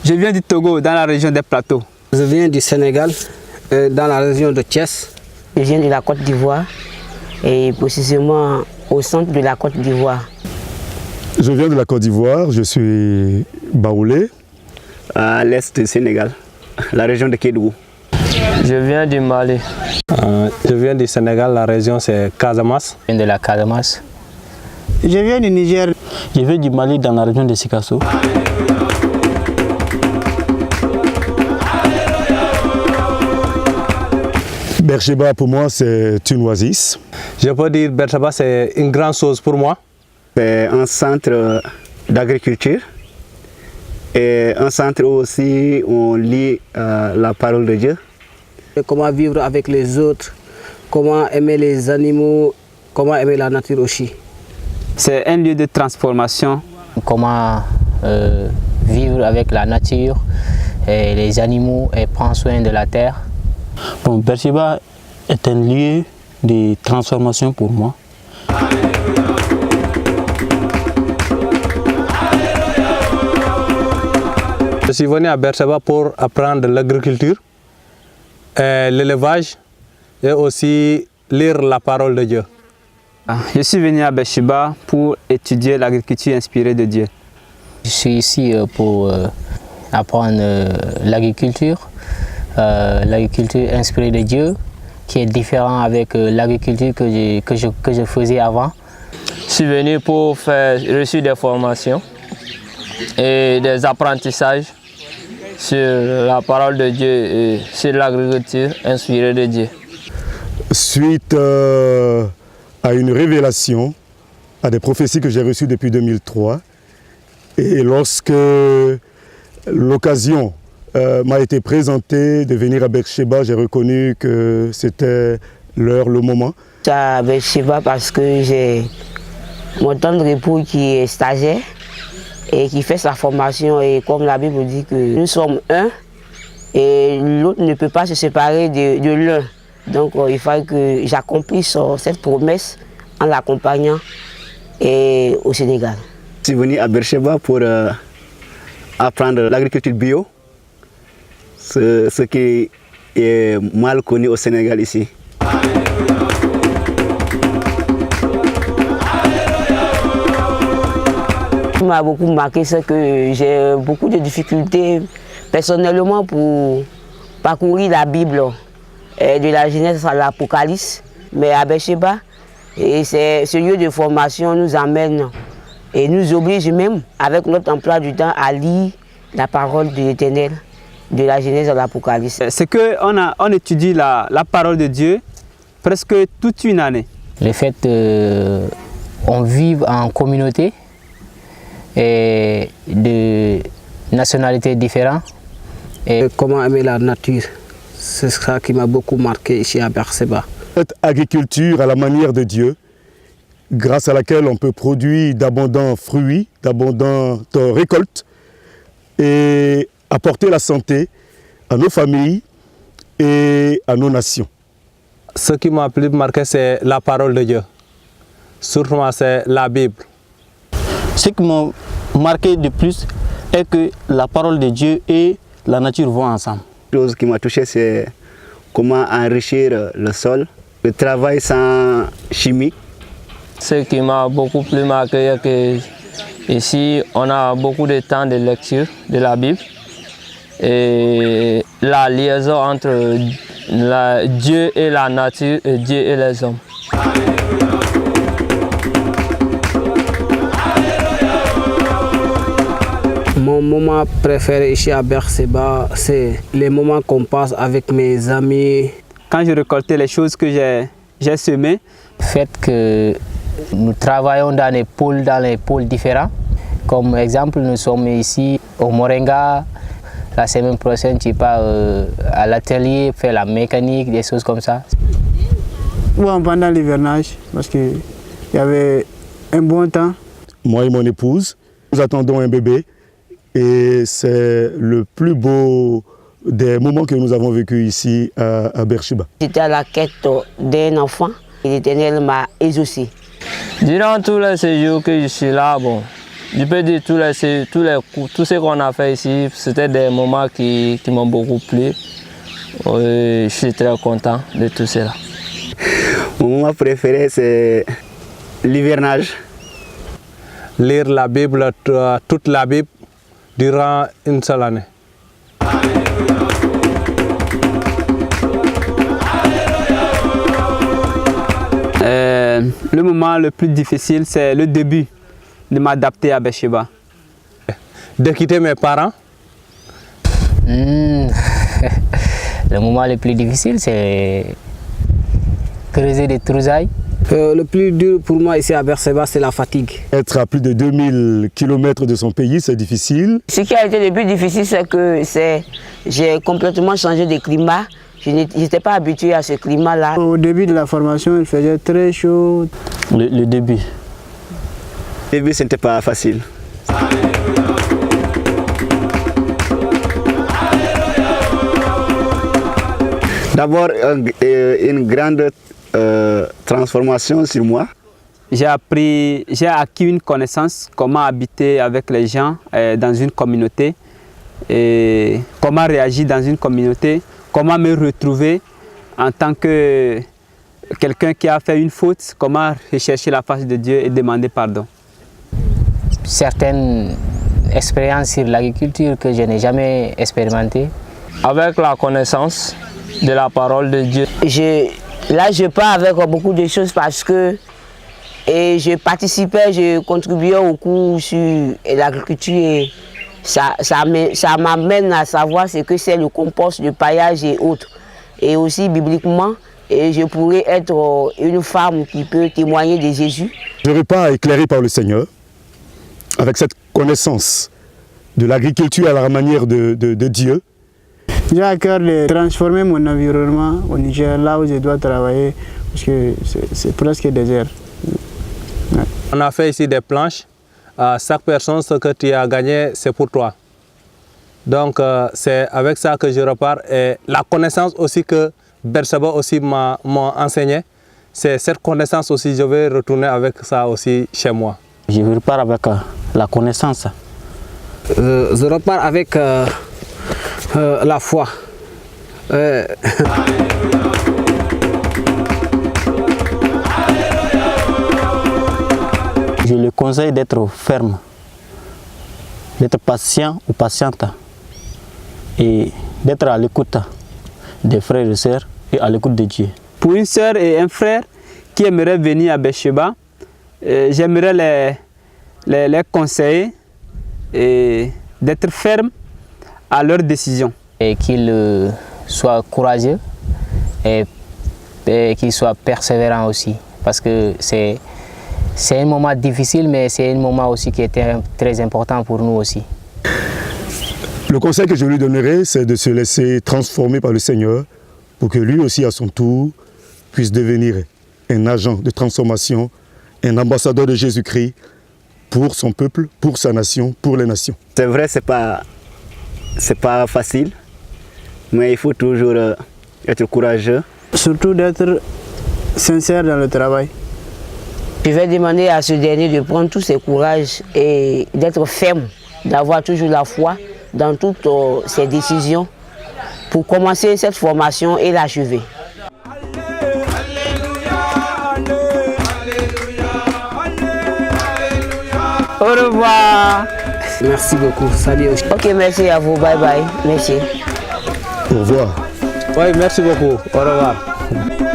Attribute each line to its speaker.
Speaker 1: Je viens du Togo, dans la région des Plateaux.
Speaker 2: Je viens du Sénégal, dans la région de Thiès.
Speaker 3: Je viens de la Côte d'Ivoire, et précisément au centre de la Côte d'Ivoire.
Speaker 4: Je viens de la Côte d'Ivoire, je suis baoulé.
Speaker 5: À l'est du Sénégal, la région de Kédougou.
Speaker 6: Je viens du Mali.
Speaker 7: Je viens du Sénégal, la région c'est Casamance.
Speaker 6: Je viens de la Casamance.
Speaker 8: Je viens du Niger.
Speaker 9: Je viens du Mali, dans la région de Sikasso.
Speaker 4: Beersheba pour moi c'est une oasis.
Speaker 7: Je peux dire Beersheba c'est une grande chose pour moi.
Speaker 5: C'est un centre d'agriculture et un centre où aussi on lit la parole de Dieu.
Speaker 2: Et comment vivre avec les autres, comment aimer les animaux, comment aimer la nature aussi.
Speaker 1: C'est un lieu de transformation.
Speaker 6: Comment vivre avec la nature, et les animaux et prendre soin de la terre.
Speaker 9: Bon, Beersheba est un lieu de transformation pour moi.
Speaker 7: Je suis venu à Beersheba pour apprendre l'agriculture, l'élevage et aussi lire la parole de Dieu.
Speaker 1: Je suis venu à Beersheba pour étudier l'agriculture inspirée de Dieu.
Speaker 6: Je suis ici pour apprendre l'agriculture inspirée de Dieu, qui est différent avec l'agriculture que je faisais avant.
Speaker 10: Je suis venu pour reçu des formations et des apprentissages sur la parole de Dieu et sur l'agriculture inspirée de Dieu.
Speaker 4: Suite à une révélation, à des prophéties que j'ai reçues depuis 2003, et lorsque l'occasion m'a été présentée de venir à Beersheba, j'ai reconnu que c'était l'heure, le moment.
Speaker 3: Je suis à Beersheba parce que j'ai mon tendre époux qui est stagiaire et qui fait sa formation, et comme la Bible dit que nous sommes un et l'autre ne peut pas se séparer de l'un. Donc il fallait que j'accomplisse cette promesse en l'accompagnant au Sénégal.
Speaker 5: Je suis venu à Beersheba pour apprendre l'agriculture bio, ce qui est mal connu au Sénégal ici.
Speaker 3: Ce qui m'a beaucoup marqué, c'est que j'ai beaucoup de difficultés personnellement pour parcourir la Bible, de la Genèse à l'Apocalypse. Mais à Beersheba, ce lieu de formation nous amène et nous oblige même, avec notre emploi du temps, à lire la parole de l'Éternel, de la Genèse à l'Apocalypse.
Speaker 1: C'est qu'on étudie la parole de Dieu presque toute une année.
Speaker 6: Le fait qu'on vive en communauté et de nationalités différentes.
Speaker 2: Et comment aimer la nature, c'est ça qui m'a beaucoup marqué ici à Beersheba.
Speaker 4: Cette agriculture à la manière de Dieu, grâce à laquelle on peut produire d'abondants fruits, d'abondantes récoltes et apporter la santé à nos familles et à nos nations.
Speaker 7: Ce qui m'a plus marqué, c'est la parole de Dieu. Surtout, c'est la Bible.
Speaker 9: Ce qui m'a marqué de plus est que la parole de Dieu et la nature vont ensemble.
Speaker 5: La chose qui m'a touché, c'est comment enrichir le sol, le travail sans chimie.
Speaker 10: Ce qui m'a beaucoup plus marqué est que ici on a beaucoup de temps de lecture de la Bible et la liaison entre Dieu et la nature et Dieu et les hommes.
Speaker 2: Mon moment préféré ici à Beersheba, c'est les moments qu'on passe avec mes amis.
Speaker 1: Quand je récoltais les choses que j'ai semées.
Speaker 6: Le fait que nous travaillons dans les pôles différents. Comme exemple, nous sommes ici au Moringa. La semaine prochaine, tu pars à l'atelier, faire la mécanique, des choses comme ça.
Speaker 8: Bon, pendant l'hivernage, parce qu'il y avait un bon temps.
Speaker 4: Moi et mon épouse, nous attendons un bébé et c'est le plus beau des moments que nous avons vécu ici à Beersheba.
Speaker 3: J'étais à la quête d'un enfant et l'Éternel m'a exaucé.
Speaker 10: Durant tous les séjours que je suis là, bon, Je peux dire tout ce qu'on a fait ici, c'était des moments qui m'ont beaucoup plu. Je suis très content de tout cela.
Speaker 5: Mon moment préféré, c'est l'hivernage.
Speaker 7: Lire la Bible, toute la Bible, durant une seule année.
Speaker 1: Le moment le plus difficile, c'est le début de m'adapter à Beersheba.
Speaker 7: De quitter mes parents.
Speaker 6: Le moment le plus difficile, c'est creuser des trousailles.
Speaker 2: Le plus dur pour moi ici à Beersheba, c'est la fatigue.
Speaker 4: Être à plus de 2000 km de son pays, c'est difficile.
Speaker 3: Ce qui a été le plus difficile, c'est que j'ai complètement changé de climat. Je n'étais pas habitué à ce climat-là.
Speaker 8: Au début de la formation, il faisait très chaud.
Speaker 9: Le début.
Speaker 5: Le début, ce n'était pas facile. D'abord, une grande transformation sur moi.
Speaker 1: J'ai acquis une connaissance, comment habiter avec les gens dans une communauté, et comment réagir dans une communauté, comment me retrouver en tant que quelqu'un qui a fait une faute, comment rechercher la face de Dieu et demander pardon.
Speaker 6: Certaines expériences sur l'agriculture que je n'ai jamais expérimentées.
Speaker 10: Avec la connaissance de la parole de Dieu.
Speaker 3: Là, je pars avec beaucoup de choses parce que je participais, je contribuais au cours sur l'agriculture et ça m'amène à savoir ce que c'est le compost, le paillage et autres. Et aussi bibliquement, je pourrais être une femme qui peut témoigner de Jésus.
Speaker 4: Je repars éclairé par le Seigneur, avec cette connaissance de l'agriculture à la manière de Dieu.
Speaker 8: J'ai à cœur de transformer mon environnement au Niger, là où je dois travailler, parce que c'est presque désert. Ouais.
Speaker 7: On a fait ici des planches. Chaque personne, ce que tu as gagné, c'est pour toi. Donc, c'est avec ça que je repars. Et la connaissance aussi que Beersheba aussi m'a enseigné, c'est cette connaissance aussi, je vais retourner avec ça aussi chez moi.
Speaker 9: Je repars avec la connaissance.
Speaker 2: Je repars avec la foi.
Speaker 9: Je le conseille d'être ferme, d'être patient ou patiente et d'être à l'écoute des frères et sœurs et à l'écoute de Dieu.
Speaker 1: Pour une sœur et un frère qui aimeraient venir à Beersheba, j'aimerais les conseiller et d'être ferme à leur décision.
Speaker 6: Et qu'ils soient courageux et qu'ils soient persévérants aussi. Parce que c'est un moment difficile, mais c'est un moment aussi qui est très important pour nous aussi.
Speaker 4: Le conseil que je lui donnerai, c'est de se laisser transformer par le Seigneur pour que lui aussi, à son tour, puisse devenir un agent de transformation, un ambassadeur de Jésus-Christ pour son peuple, pour sa nation, pour les nations.
Speaker 5: C'est vrai, c'est pas facile, mais il faut toujours être courageux.
Speaker 8: Surtout d'être sincère dans le travail.
Speaker 3: Je vais demander à ce dernier de prendre tous ses courages et d'être ferme, d'avoir toujours la foi dans toutes ses décisions pour commencer cette formation et l'achever.
Speaker 1: Au revoir.
Speaker 2: Merci beaucoup. Salut.
Speaker 3: Ok, merci à vous. Bye bye. Merci.
Speaker 4: Au revoir.
Speaker 7: Oui, merci beaucoup. Au revoir.